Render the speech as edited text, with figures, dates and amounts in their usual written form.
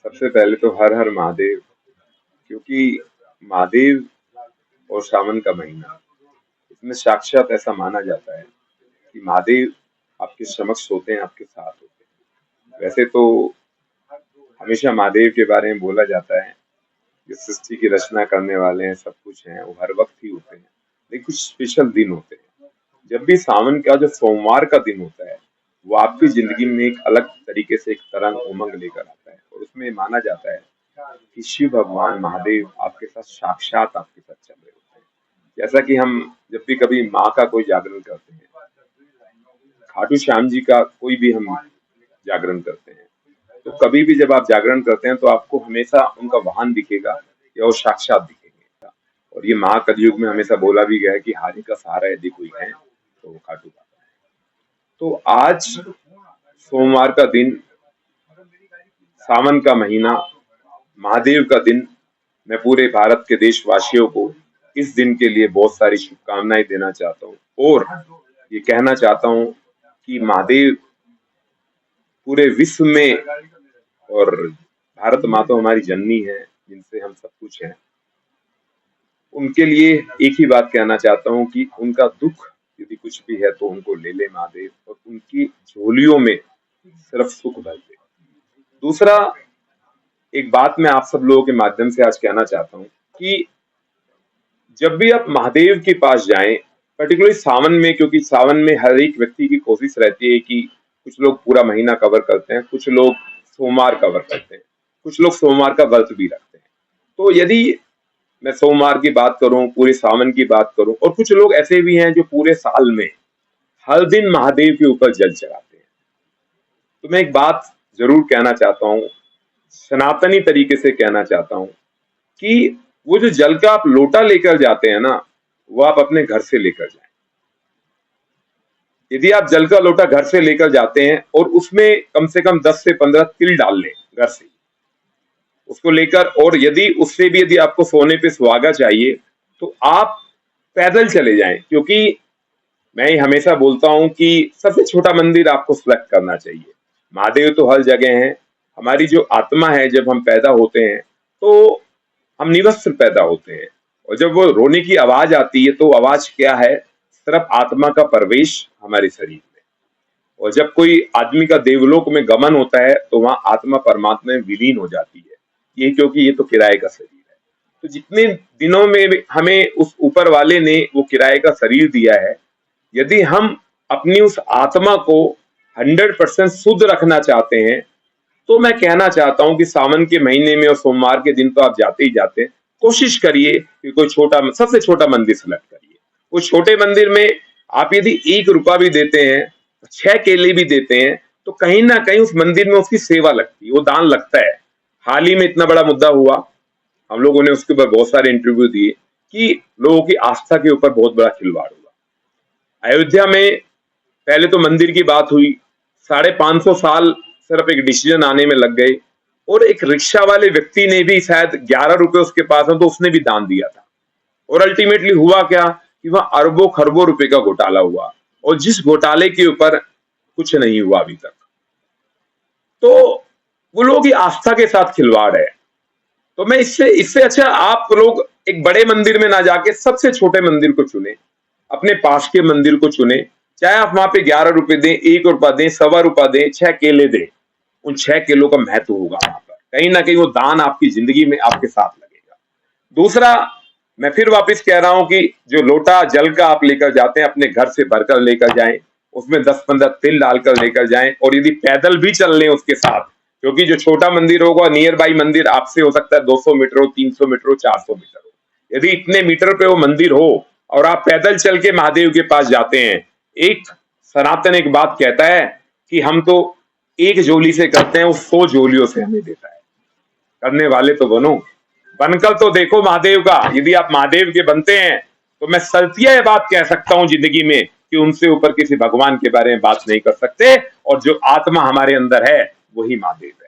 सबसे पहले तो हर हर महादेव। क्योंकि महादेव और सावन का महीना, इसमें साक्षात ऐसा माना जाता है कि महादेव आपके समक्ष होते हैं, आपके साथ होते हैं। वैसे तो हमेशा महादेव के बारे में बोला जाता है, जो सृष्टि की रचना करने वाले हैं, सब कुछ हैं, वो हर वक्त ही होते हैं। लेकिन कुछ स्पेशल दिन होते हैं। जब भी सावन का जो सोमवार का दिन होता है, वो आपकी जिंदगी में एक अलग तरीके से एक तरंग उमंग लेकर आता है। और उसमें माना जाता है कि शिव भगवान महादेव आपके साथ साक्षात आपके साथ चल रहे होते हैं। जैसा कि हम जब भी कभी माँ का कोई जागरण करते हैं, खाटू श्याम जी का कोई भी हम जागरण करते हैं, तो कभी भी जब आप जागरण करते हैं तो आपको हमेशा उनका वाहन दिखेगा या वो साक्षात दिखेंगे। और ये महाकलयुग में हमेशा बोला भी गया है कि हानि का सहारा यदि कोई है तो वो खाटू बाबा है। तो आज सोमवार का दिन, सावन का महीना, महादेव का दिन, मैं पूरे भारत के देशवासियों को इस दिन के लिए बहुत सारी शुभकामनाएं देना चाहता हूँ। और ये कहना चाहता हूँ कि महादेव पूरे विश्व में, और भारत माँ तो हमारी जननी है जिनसे हम सब कुछ हैं, उनके लिए एक ही बात कहना चाहता हूँ कि उनका दुख यदि कुछ भी है तो उनको ले ले महादेव, और उनकी झोलियों में सिर्फ सुख भर दे। दूसरा, एक बात मैं आप सब लोगों के माध्यम से आज कहना चाहता हूँ कि जब भी आप महादेव के पास जाएं, पर्टिकुलरली सावन में, क्योंकि सावन में हर एक व्यक्ति की कोशिश रहती है कि कुछ लोग पूरा महीना कवर करते हैं, कुछ लोग सोमवार कवर करते हैं, कुछ लोग सोमवार का व्रत भी रखते हैं। तो यदि मैं सोमवार की बात करूं, पूरे सावन की बात करूं, और कुछ लोग ऐसे भी हैं जो पूरे साल में हर दिन महादेव के ऊपर जल चढ़ाते हैं, तो मैं एक बात जरूर कहना चाहता हूं, सनातनी तरीके से कहना चाहता हूं कि वो जो जल का आप लोटा लेकर जाते हैं ना, वो आप अपने घर से लेकर जाएं। यदि आप जल का लोटा घर से लेकर जाते हैं और उसमें कम से कम 10 से 15 तिल डाल लें घर से, उसको लेकर, और यदि उससे भी यदि आपको सोने पे सुहागा चाहिए तो आप पैदल चले जाएं। क्योंकि मैं हमेशा बोलता हूं कि सबसे छोटा मंदिर आपको सिलेक्ट करना चाहिए। महादेव तो हर जगह हैं। हमारी जो आत्मा है, जब हम पैदा होते हैं तो हम निवस्त्र पैदा होते हैं, और जब वो रोने की आवाज आती है तो आवाज क्या है? सिर्फ आत्मा का प्रवेश हमारे शरीर में। और जब कोई आदमी का देवलोक में गमन होता है तो वहां आत्मा परमात्मा में विलीन हो जाती है। ये क्योंकि ये तो किराए का शरीर है। तो जितने दिनों में हमें उस ऊपर वाले ने वो किराए का शरीर दिया है, यदि हम अपनी उस आत्मा को 100% शुद्ध रखना चाहते हैं, तो मैं कहना चाहता हूं कि सावन के महीने में और सोमवार के दिन तो आप जाते ही जाते हैं, कोशिश करिए कि कोई छोटा, सबसे छोटा मंदिर सेलेक्ट करिए। उस छोटे मंदिर में आप यदि 1 रुपया भी देते हैं, 6 केले भी देते हैं, तो कहीं ना कहीं उस मंदिर में उसकी सेवा लगती है, वो दान लगता है। हाल ही में इतना बड़ा मुद्दा हुआ, हम लोगों ने उसके ऊपर बहुत सारे इंटरव्यू दिए कि लोगों की आस्था के ऊपर बहुत बड़ा खिलवाड़ हुआ। अयोध्या में पहले तो मंदिर की बात हुई, 550 साल सिर्फ एक डिसीजन आने में लग गए, और एक रिक्शा वाले व्यक्ति ने भी शायद 11 रुपए उसके पास है तो उसने भी दान दिया था। और अल्टीमेटली हुआ क्या कि वहां अरबों खरबों रुपए का घोटाला हुआ, और जिस घोटाले के ऊपर कुछ नहीं हुआ अभी तक। तो वो लोगों की आस्था के साथ खिलवाड़ है। तो मैं इससे इससे अच्छा आप लोग एक बड़े मंदिर में ना जाके सबसे छोटे मंदिर को चुने, अपने पास के मंदिर को चुने। चाहे आप वहां पे 11 रुपए दें, 1 रुपया दें, 1.25 रुपया दें, 6 केले दें, उन 6 किलो का महत्व होगा वहां पर। कहीं ना कहीं वो दान आपकी जिंदगी में आपके साथ लगेगा। दूसरा, मैं फिर वापस कह रहा हूं कि जो लोटा जल का आप लेकर जाते हैं, अपने घर से भरकर लेकर जाएं, उसमें 10-15 तिल डालकर लेकर जाएं, और यदि पैदल भी चल लें उसके साथ, क्योंकि जो छोटा मंदिर होगा, नियर बाई मंदिर आपसे हो सकता है 200 मीटर हो, 300 मीटर हो, 400 मीटर हो। यदि इतने मीटर पे वो मंदिर हो और आप पैदल चल के महादेव के पास जाते हैं, एक सनातन एक बात कहता है कि हम तो एक झोली से करते हैं, वो 100 झोलियों से हमें देता है। करने वाले तो बनो, बनकर तो देखो महादेव का। यदि आप महादेव के बनते हैं तो मैं सत्य ये बात कह सकता हूं जिंदगी में कि उनसे ऊपर किसी भगवान के बारे में बात नहीं कर सकते, और जो आत्मा हमारे अंदर है वही महादेव है।